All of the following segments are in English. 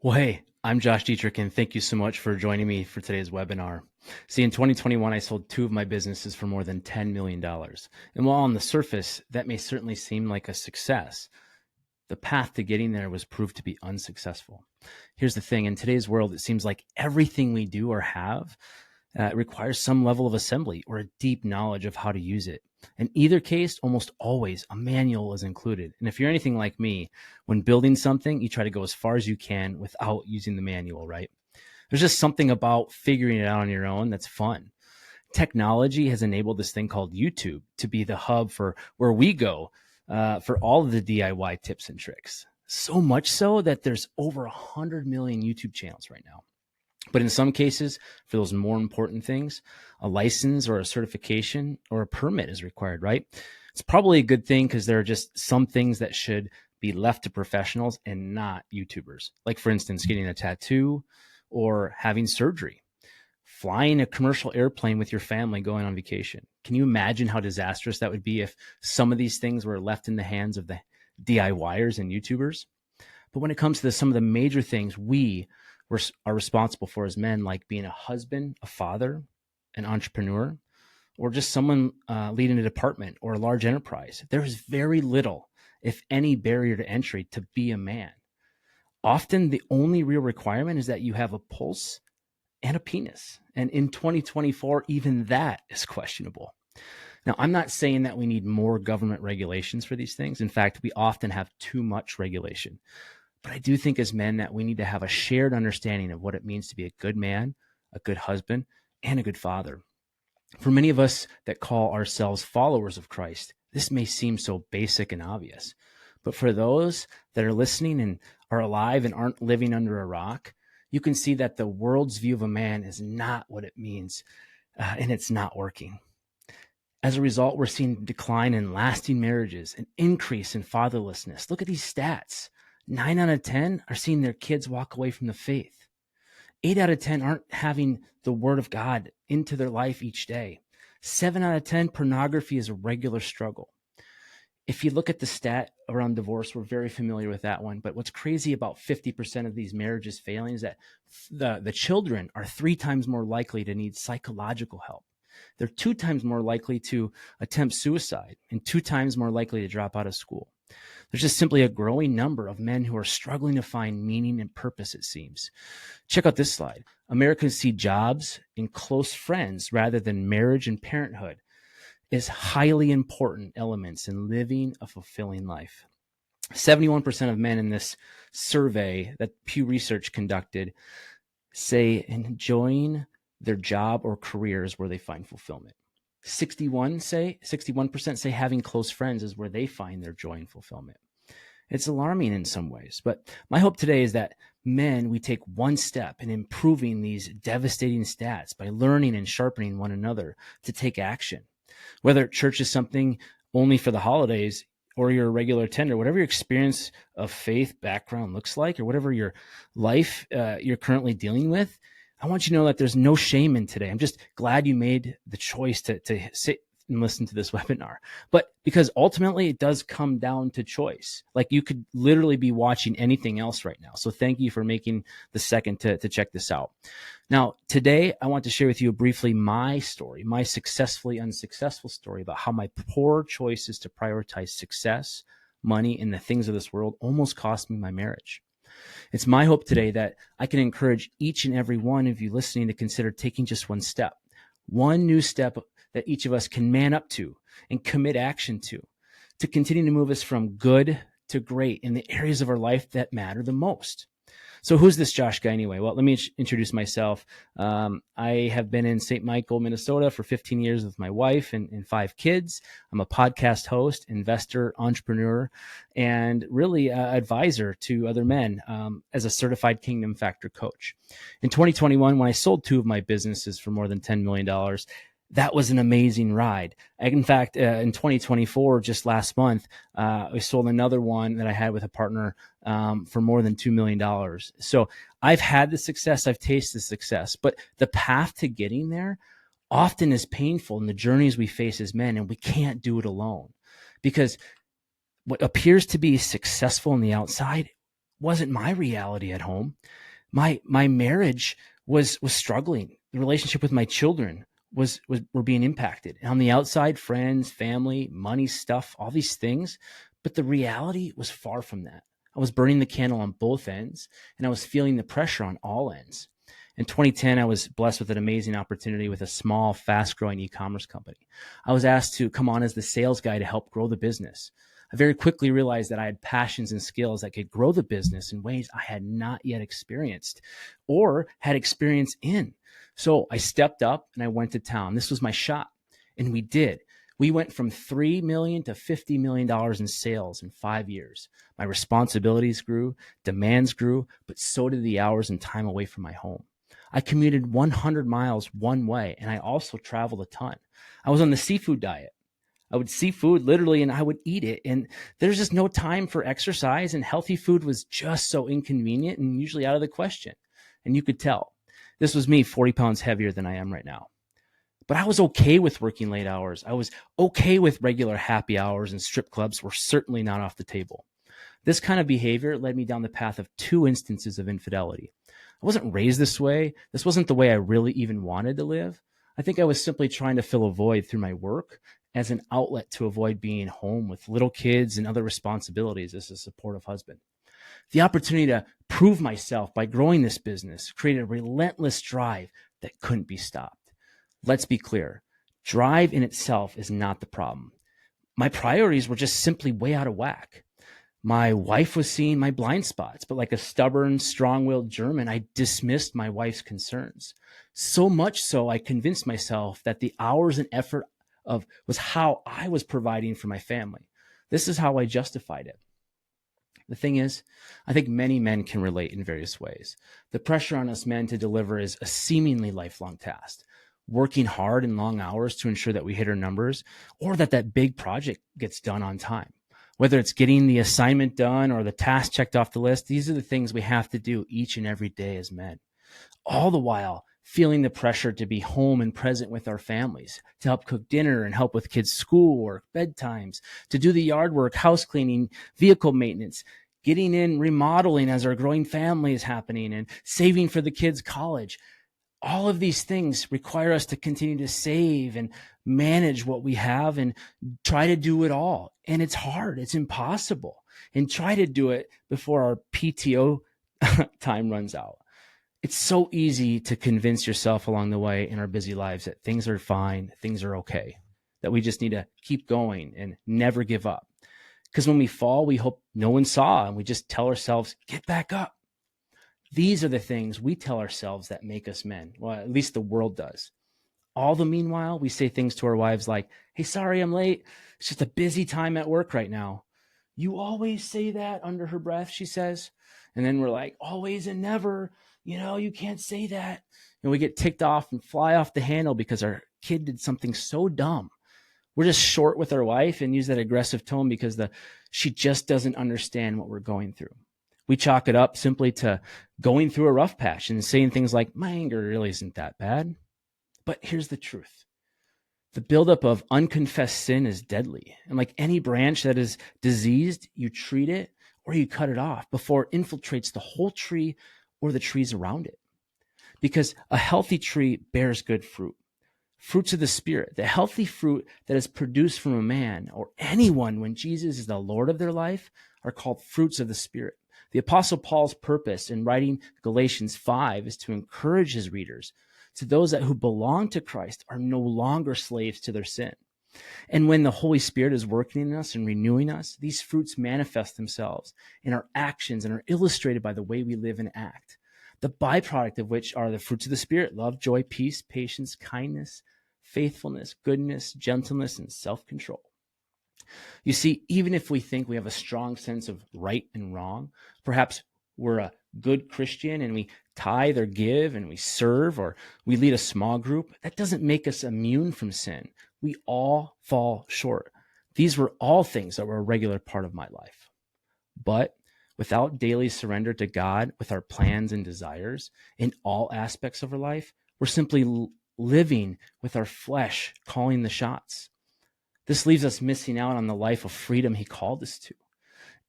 Well, hey, I'm Josh Dietrich, and thank you so much for joining me for today's webinar. See, in 2021, I sold two of my businesses for more than $10 million. And while on the surface, that may certainly seem like a success, the path to getting there was proved to be unsuccessful. Here's the thing. In today's world, it seems like everything we do or have requires some level of assembly or a deep knowledge of how to use it. In either case, almost always a manual is included. And if you're anything like me, when building something, you try to go as far as you can without using the manual, right? There's just something about figuring it out on your own that's fun. Technology has enabled this thing called YouTube to be the hub for where we go for all of the DIY tips and tricks. So much so that there's over 100 million YouTube channels right now. But in some cases, for those more important things, a license or a certification or a permit is required, right? It's probably a good thing because there are just some things that should be left to professionals and not YouTubers. Like, for instance, getting a tattoo or having surgery, flying a commercial airplane with your family going on vacation. Can you imagine how disastrous that would be if some of these things were left in the hands of the DIYers and YouTubers? But when it comes to some of the major things we are responsible for as men, like being a husband, a father, an entrepreneur, or just someone leading a department or a large enterprise, there is very little, if any, barrier to entry to be a man. Often the only real requirement is that you have a pulse and a penis. And in 2024, even that is questionable. Now, I'm not saying that we need more government regulations for these things. In fact, we often have too much regulation. But I do think as men that we need to have a shared understanding of what it means to be a good man, a good husband, and a good father. For many of us that call ourselves followers of Christ, this may seem so basic and obvious. But for those that are listening and are alive and aren't living under a rock, you can see that the world's view of a man is not what it means, and it's not working. As a result, we're seeing a decline in lasting marriages, an increase in fatherlessness. Look at these stats. 9 out of 10 are seeing their kids walk away from the faith. 8 out of 10 aren't having the word of God into their life each day. 7 out of 10, pornography is a regular struggle. If you look at the stat around divorce, we're very familiar with that one. But what's crazy about 50% of these marriages failing is that the children are 3 times more likely to need psychological help. They're 2 times more likely to attempt suicide and 2 times more likely to drop out of school. There's just simply a growing number of men who are struggling to find meaning and purpose, it seems. Check out this slide. Americans see jobs and close friends rather than marriage and parenthood as highly important elements in living a fulfilling life. 71% of men in this survey that Pew Research conducted say enjoying their job or careers where they find fulfillment. 61% say having close friends is where they find their joy and fulfillment. It's alarming in some ways, but my hope today is that men, we take one step in improving these devastating stats by learning and sharpening one another to take action. Whether church is something only for the holidays or you're a regular attender, whatever your experience of faith background looks like, or whatever your life you're currently dealing with, I want you to know that there's no shame in today. I'm just glad you made the choice to sit and listen to this webinar. But because ultimately it does come down to choice. Like, you could literally be watching anything else right now. So thank you for making the second to check this out. Now, today I want to share with you briefly my story, my successfully unsuccessful story about how my poor choices to prioritize success, money, and the things of this world almost cost me my marriage. It's my hope today that I can encourage each and every one of you listening to consider taking just one step, one new step that each of us can man up to and commit action to continue to move us from good to great in the areas of our life that matter the most. So who's this Josh guy anyway? Well, let me introduce myself. I have been in St. Michael, Minnesota for 15 years with my wife and 5 kids. I'm a podcast host, investor, entrepreneur, and really advisor to other men as a certified Kingdom Factor coach. In 2021, when I sold 2 of my businesses for more than $10 million, that was an amazing ride. In fact, in 2024, just last month, I sold another one that I had with a partner for more than $2 million. So I've had the success, I've tasted the success, but the path to getting there often is painful in the journeys we face as men, and we can't do it alone. Because what appears to be successful on the outside wasn't my reality at home. My marriage was struggling. The relationship with my children were being impacted. And on the outside, friends, family, money, stuff, all these things. But the reality was far from that. I was burning the candle on both ends, and I was feeling the pressure on all ends. In 2010, I was blessed with an amazing opportunity with a small, fast-growing e-commerce company. I was asked to come on as the sales guy to help grow the business. I very quickly realized that I had passions and skills that could grow the business in ways I had not yet experienced or had experience in. So I stepped up and I went to town. This was my shot. And we did. We went from $3 million to $50 million in sales in 5 years. My responsibilities grew, demands grew, but so did the hours and time away from my home. I commuted 100 miles one way, and I also traveled a ton. I was on the seafood diet. I would see food literally and I would eat it. And there's just no time for exercise, and healthy food was just so inconvenient and usually out of the question. And you could tell. This was me 40 pounds heavier than I am right now. But I was okay with working late hours. I was okay with regular happy hours, and strip clubs were certainly not off the table. This kind of behavior led me down the path of 2 instances of infidelity. I wasn't raised this way. This wasn't the way I really even wanted to live. I think I was simply trying to fill a void through my work as an outlet to avoid being home with little kids and other responsibilities as a supportive husband. The opportunity to prove myself by growing this business created a relentless drive that couldn't be stopped. Let's be clear. Drive in itself is not the problem. My priorities were just simply way out of whack. My wife was seeing my blind spots, but like a stubborn, strong-willed German, I dismissed my wife's concerns. So much so, I convinced myself that the hours and effort of was how I was providing for my family. This is how I justified it. The thing is, I think many men can relate in various ways. The pressure on us men to deliver is a seemingly lifelong task. Working hard and long hours to ensure that we hit our numbers, or that big project gets done on time. Whether it's getting the assignment done or the task checked off the list, these are the things we have to do each and every day as men. All the while feeling the pressure to be home and present with our families, to help cook dinner and help with kids' schoolwork, bedtimes, to do the yard work, house cleaning, vehicle maintenance, getting in remodeling as our growing family is happening, and saving for the kids' college. All of these things require us to continue to save and manage what we have and try to do it all. And it's hard. It's impossible. And try to do it before our PTO time runs out. It's so easy to convince yourself along the way in our busy lives that things are fine, things are okay, that we just need to keep going and never give up. Because when we fall, we hope no one saw, and we just tell ourselves, get back up. These are the things we tell ourselves that make us men. Well, at least the world does. All the meanwhile, we say things to our wives like, hey, sorry, I'm late. It's just a busy time at work right now. You always say that, under her breath, she says. And then we're like, always and never, you can't say that. And we get ticked off and fly off the handle because our kid did something so dumb. We're just short with our wife and use that aggressive tone because she just doesn't understand what we're going through. We chalk it up simply to going through a rough patch and saying things like, my anger really isn't that bad. But here's the truth. The buildup of unconfessed sin is deadly. And like any branch that is diseased, you treat it or you cut it off before it infiltrates the whole tree or the trees around it. Because a healthy tree bears good fruit. Fruits of the Spirit, the healthy fruit that is produced from a man or anyone when Jesus is the Lord of their life, are called fruits of the Spirit. The Apostle Paul's purpose in writing Galatians 5 is to encourage his readers, to those who belong to Christ are no longer slaves to their sin. And when the Holy Spirit is working in us and renewing us, these fruits manifest themselves in our actions and are illustrated by the way we live and act. The byproduct of which are the fruits of the Spirit: love, joy, peace, patience, kindness, faithfulness, goodness, gentleness, and self-control. You see, even if we think we have a strong sense of right and wrong, perhaps we're a good Christian and we tithe or give and we serve or we lead a small group, that doesn't make us immune from sin. We all fall short. These were all things that were a regular part of my life. But without daily surrender to God with our plans and desires in all aspects of our life, we're simply living with our flesh calling the shots. This leaves us missing out on the life of freedom he called us to.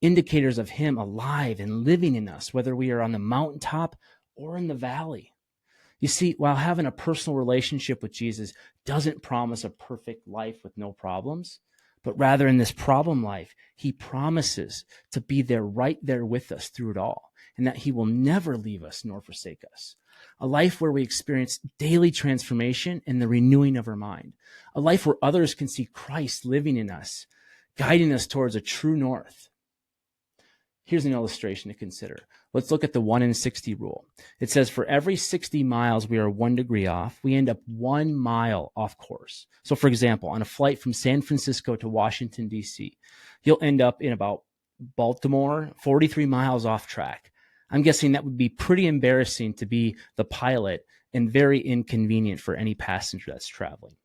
indicators of him alive and living in us, whether we are on the mountaintop or in the valley. You see, while having a personal relationship with Jesus doesn't promise a perfect life with no problems, but rather in this problem life, he promises to be there, right there with us through it all, and that he will never leave us nor forsake us. A life where we experience daily transformation and the renewing of our mind. A life where others can see Christ living in us, guiding us towards a true north. Here's an illustration to consider. Let's look at the 1 in 60 rule. It says for every 60 miles we are 1 degree off, we end up 1 mile off course. So for example, on a flight from San Francisco to Washington, D.C., you'll end up in about Baltimore, 43 miles off track. I'm guessing that would be pretty embarrassing to be the pilot and very inconvenient for any passenger that's traveling.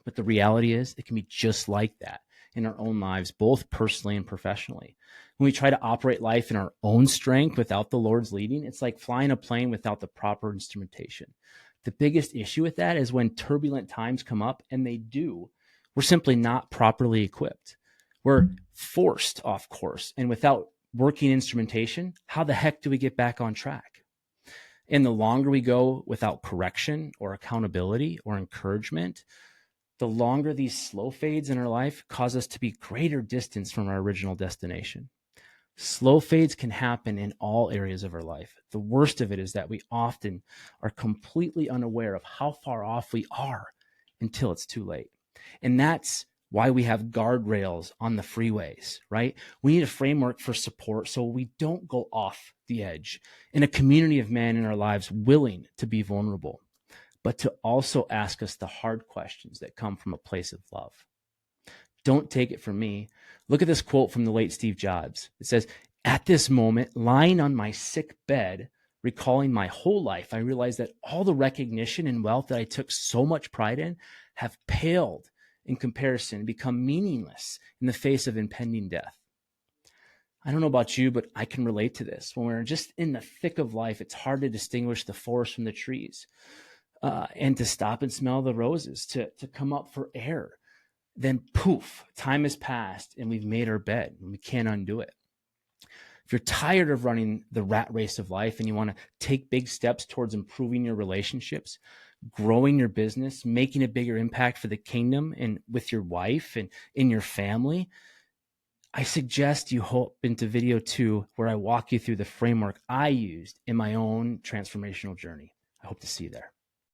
But the reality is it can be just like that in our own lives, both personally and professionally. When we try to operate life in our own strength without the Lord's leading, it's like flying a plane without the proper instrumentation. The biggest issue with that is when turbulent times come up, and they do, we're simply not properly equipped. We're forced off course, and without working instrumentation, how the heck do we get back on track? And the longer we go without correction or accountability or encouragement, the longer these slow fades in our life cause us to be greater distance from our original destination. Slow fades can happen in all areas of our life. The worst of it is that we often are completely unaware of how far off we are until it's too late. And that's why we have guardrails on the freeways, right? We need a framework for support so we don't go off the edge, in a community of men in our lives willing to be vulnerable, but to also ask us the hard questions that come from a place of love. Don't take it from me. Look at this quote from the late Steve Jobs. It says, "At this moment, lying on my sick bed, recalling my whole life, I realized that all the recognition and wealth that I took so much pride in have paled in comparison and become meaningless in the face of impending death." I don't know about you, but I can relate to this. When we're just in the thick of life, it's hard to distinguish the forest from the trees, and to stop and smell the roses, to come up for air. Then poof, time has passed and we've made our bed and we can't undo it. If you're tired of running the rat race of life and you want to take big steps towards improving your relationships, growing your business, making a bigger impact for the kingdom and with your wife and in your family, I suggest you hop into video 2, where I walk you through the framework I used in my own transformational journey. I hope to see you there.